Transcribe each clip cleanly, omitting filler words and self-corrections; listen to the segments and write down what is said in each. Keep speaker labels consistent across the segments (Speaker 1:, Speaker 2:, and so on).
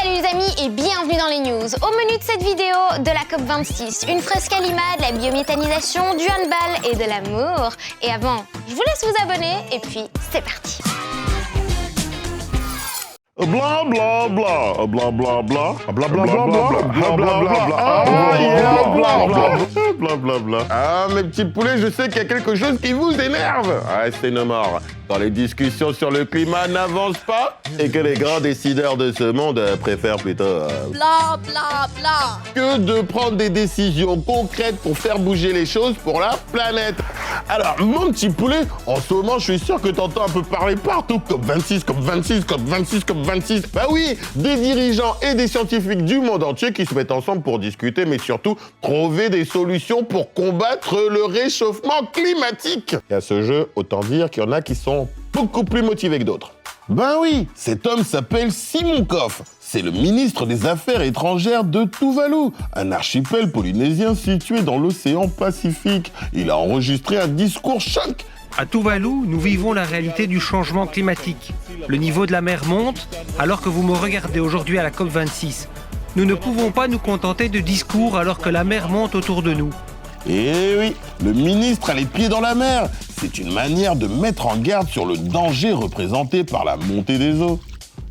Speaker 1: Salut les amis et bienvenue dans les news. Au menu de cette vidéo, de la COP26, une fresque à Lima, de la biométhanisation, du handball et de l'amour. Et avant, je vous laisse vous abonner et puis c'est parti.
Speaker 2: Bla bla bla, bla bla bla, bla bla bla bla, bla bla bla, bla bla. Ah mes petits poulets, je sais qu'il y a quelque chose qui vous énerve. Ah c'est une mort. Quand les discussions sur le climat n'avancent pas et que les grands décideurs de ce monde préfèrent plutôt
Speaker 1: Bla bla bla.
Speaker 2: que de prendre des décisions concrètes pour faire bouger les choses pour la planète. Alors, mon petit poulet, en ce moment, je suis sûr que t'entends un peu parler partout. COP26, COP26, COP26, COP26. Bah oui, des dirigeants et des scientifiques du monde entier qui se mettent ensemble pour discuter, mais surtout trouver des solutions pour combattre le réchauffement climatique. Et à ce jeu, autant dire qu'il y en a qui sont beaucoup plus motivés que d'autres. Ben oui, cet homme s'appelle Simon Kof. C'est le ministre des Affaires étrangères de Tuvalu, un archipel polynésien situé dans l'océan Pacifique. Il a enregistré un discours choc.
Speaker 3: À Tuvalu, nous vivons la réalité du changement climatique. Le niveau de la mer monte, alors que vous me regardez aujourd'hui à la COP26. Nous ne pouvons pas nous contenter de discours alors que la mer monte autour de nous.
Speaker 2: Eh oui, le ministre a les pieds dans la mer. C'est une manière de mettre en garde sur le danger représenté par la montée des eaux.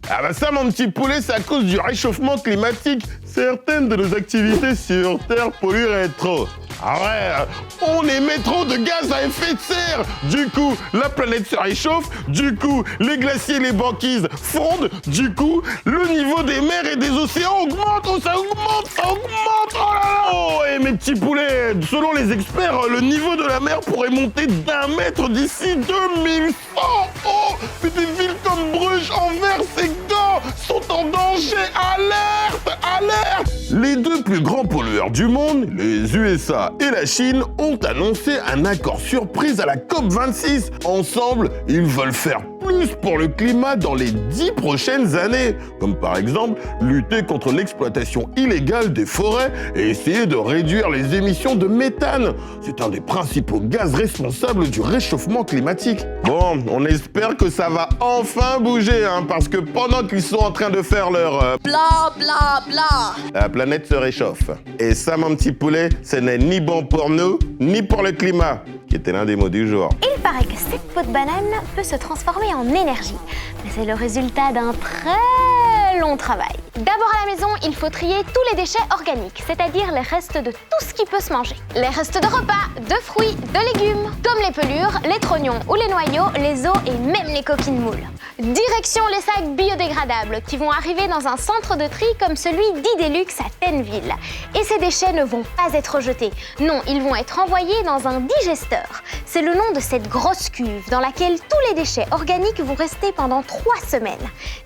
Speaker 2: Ah bah ça, mon petit poulet, c'est à cause du réchauffement climatique. Certaines de nos activités sur Terre pollueraient trop. Ah ouais, on émet trop de gaz à effet de serre. Du coup, la planète se réchauffe. Du coup, les glaciers et les banquises fondent. Du coup, le niveau des mers et des océans augmente. Oh, ça augmente, ça augmente. Oh là là. Oh, et mes petits poulets, selon les experts, le niveau de la mer pourrait monter d'1 mètre d'ici 2100. Oh, mais des villes comme Bruges, Anvers et Gand sont en danger. Alerte, alerte. Les deux plus grands pollueurs du monde, les USA et la Chine, ont annoncé un accord surprise à la COP26. Ensemble, ils veulent faire plus pour le climat dans les 10 prochaines années, comme par exemple lutter contre l'exploitation illégale des forêts et essayer de réduire les émissions de méthane. C'est un des principaux gaz responsables du réchauffement climatique. Bon, on espère que ça va enfin bouger, parce que pendant qu'ils sont en train de faire leur
Speaker 1: Bla bla bla.
Speaker 2: la planète se réchauffe. Et ça, mon petit poulet, ce n'est ni bon pour nous, ni pour le climat, qui était l'un des mots du jour.
Speaker 1: Il paraît que cette peau de banane peut se transformer en énergie. Mais c'est le résultat d'un très long travail. D'abord à la maison, il faut trier tous les déchets organiques, c'est-à-dire les restes de tout ce qui peut se manger. Les restes de repas, de fruits, de légumes, comme les pelures, les trognons ou les noyaux, les os et même les coquilles de moules. Direction les sacs biodégradables qui vont arriver dans un centre de tri comme celui d'Idelux à Tenneville. Et ces déchets ne vont pas être jetés. Non, ils vont être envoyés dans un digesteur. C'est le nom de cette grosse cuve dans laquelle tous les déchets organiques vont rester pendant 3 semaines.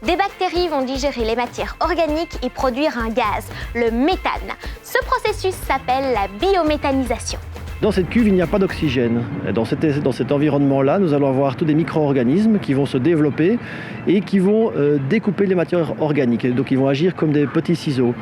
Speaker 1: Des bactéries vont digérer les matières organiques et produire un gaz, le méthane. Ce processus s'appelle la biométhanisation.
Speaker 4: Dans cette cuve, il n'y a pas d'oxygène. Dans cet environnement-là, nous allons avoir tous des micro-organismes qui vont se développer et qui vont découper les matières organiques. Donc ils vont agir comme des petits ciseaux.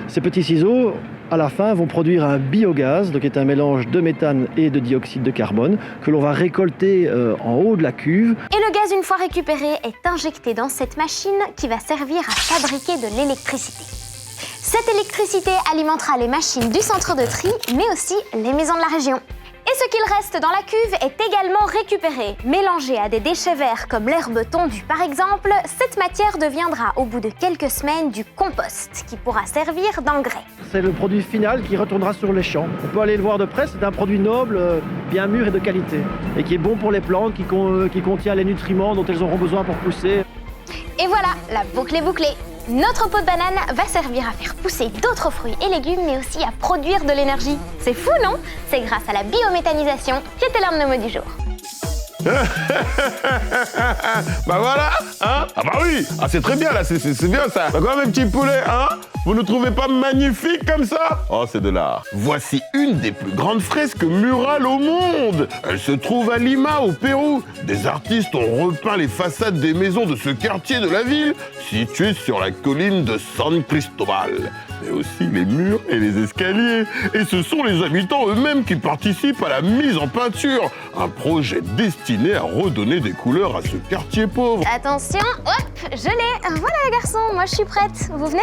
Speaker 4: Ces petits ciseaux, à la fin, vont produire un biogaz, donc qui est un mélange de méthane et de dioxyde de carbone, que l'on va récolter en haut de la cuve.
Speaker 1: Et le gaz, une fois récupéré, est injecté dans cette machine qui va servir à fabriquer de l'électricité. Cette électricité alimentera les machines du centre de tri, mais aussi les maisons de la région. Et ce qu'il reste dans la cuve est également récupéré. Mélangé à des déchets verts comme l'herbe tondue par exemple, cette matière deviendra au bout de quelques semaines du compost qui pourra servir d'engrais.
Speaker 4: C'est le produit final qui retournera sur les champs. On peut aller le voir de près, c'est un produit noble, bien mûr et de qualité. Et qui est bon pour les plantes, qui contient les nutriments dont elles auront besoin pour pousser.
Speaker 1: Et voilà, la boucle est bouclée. Notre peau de banane va servir à faire pousser d'autres fruits et légumes, mais aussi à produire de l'énergie. C'est fou, non? C'est grâce à la biométhanisation qui était l'un de nos mots du jour.
Speaker 2: Bah voilà, Ah bah oui, c'est très bien là, c'est bien ça. Bah quoi mes petits poulets, Vous ne trouvez pas magnifique comme ça? Oh, c'est de l'art. Voici une des plus grandes fresques murales au monde. Elle se trouve à Lima, au Pérou. Des artistes ont repeint les façades des maisons de ce quartier de la ville, situé sur la colline de San Cristobal. Mais aussi les murs et les escaliers. Et ce sont les habitants eux-mêmes qui participent à la mise en peinture. Un projet destiné à redonner des couleurs à ce quartier pauvre.
Speaker 1: Attention, hop, je l'ai. Voilà les garçons, moi je suis prête. Vous venez?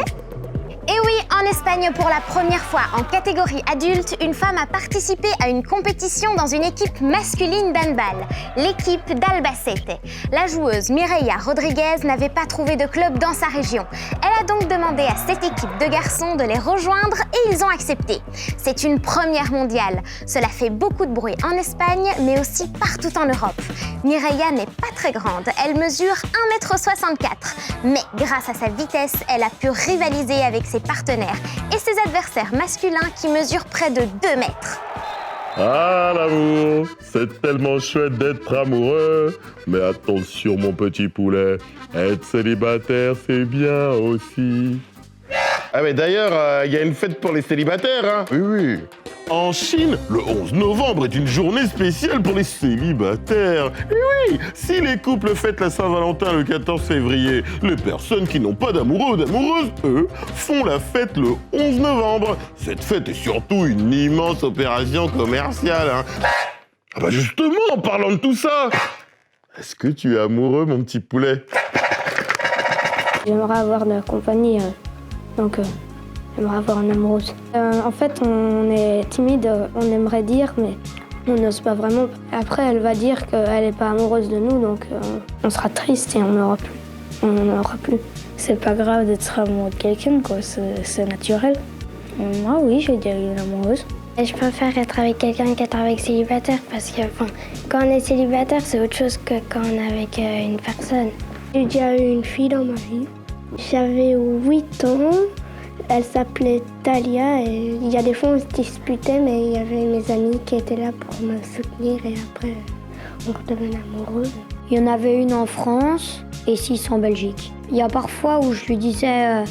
Speaker 1: Et oui, en Espagne, pour la première fois en catégorie adulte, une femme a participé à une compétition dans une équipe masculine d'handball, l'équipe d'Albacete. La joueuse Mireia Rodriguez n'avait pas trouvé de club dans sa région. Elle a donc demandé à cette équipe de garçons de les rejoindre et ils ont accepté. C'est une première mondiale. Cela fait beaucoup de bruit en Espagne, mais aussi partout en Europe. Mireia n'est pas très grande, elle mesure 1,64 m. Mais grâce à sa vitesse, elle a pu rivaliser avec ses partenaires et ses adversaires masculins qui mesurent près de 2 mètres.
Speaker 2: Ah, l'amour, c'est tellement chouette d'être amoureux. Mais attention, mon petit poulet, être célibataire, c'est bien aussi. Ah, mais d'ailleurs, il y a une fête pour les célibataires, hein? Oui, oui. En Chine, le 11 novembre est une journée spéciale pour les célibataires. Et oui, si les couples fêtent la Saint-Valentin le 14 février, les personnes qui n'ont pas d'amoureux ou d'amoureuses, eux, font la fête le 11 novembre. Cette fête est surtout une immense opération commerciale, hein. Ah bah justement, en parlant de tout ça, est-ce que tu es amoureux, mon petit poulet?
Speaker 5: J'aimerais avoir de la compagnie, donc j'aimerais avoir une amoureuse. En fait, on est timide, on aimerait dire, mais on n'ose pas vraiment. Après, elle va dire qu'elle n'est pas amoureuse de nous, donc on sera triste et on n'en aura plus. C'est pas grave d'être amoureux de quelqu'un, quoi, c'est naturel. Moi, oui, j'ai déjà eu une amoureuse. Et je préfère être avec quelqu'un qu'être avec célibataire, parce que quand on est célibataire, c'est autre chose que quand on est avec une personne. J'ai déjà eu une fille dans ma vie. J'avais 8 ans. Elle s'appelait Talia et il y a des fois on se disputait, mais il y avait mes amis qui étaient là pour me soutenir et après on redevenait amoureux. Il y en avait une en France et 6 en Belgique. Il y a parfois où je lui disais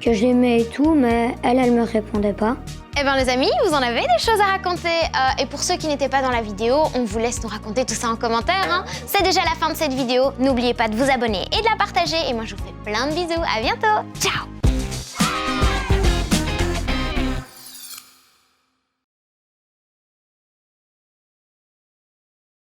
Speaker 5: que j'aimais et tout, mais elle me répondait pas.
Speaker 1: Eh bien les amis, vous en avez des choses à raconter. Et pour ceux qui n'étaient pas dans la vidéo, on vous laisse nous raconter tout ça en commentaire, hein. C'est déjà la fin de cette vidéo. N'oubliez pas de vous abonner et de la partager. Et moi je vous fais plein de bisous. À bientôt. Ciao.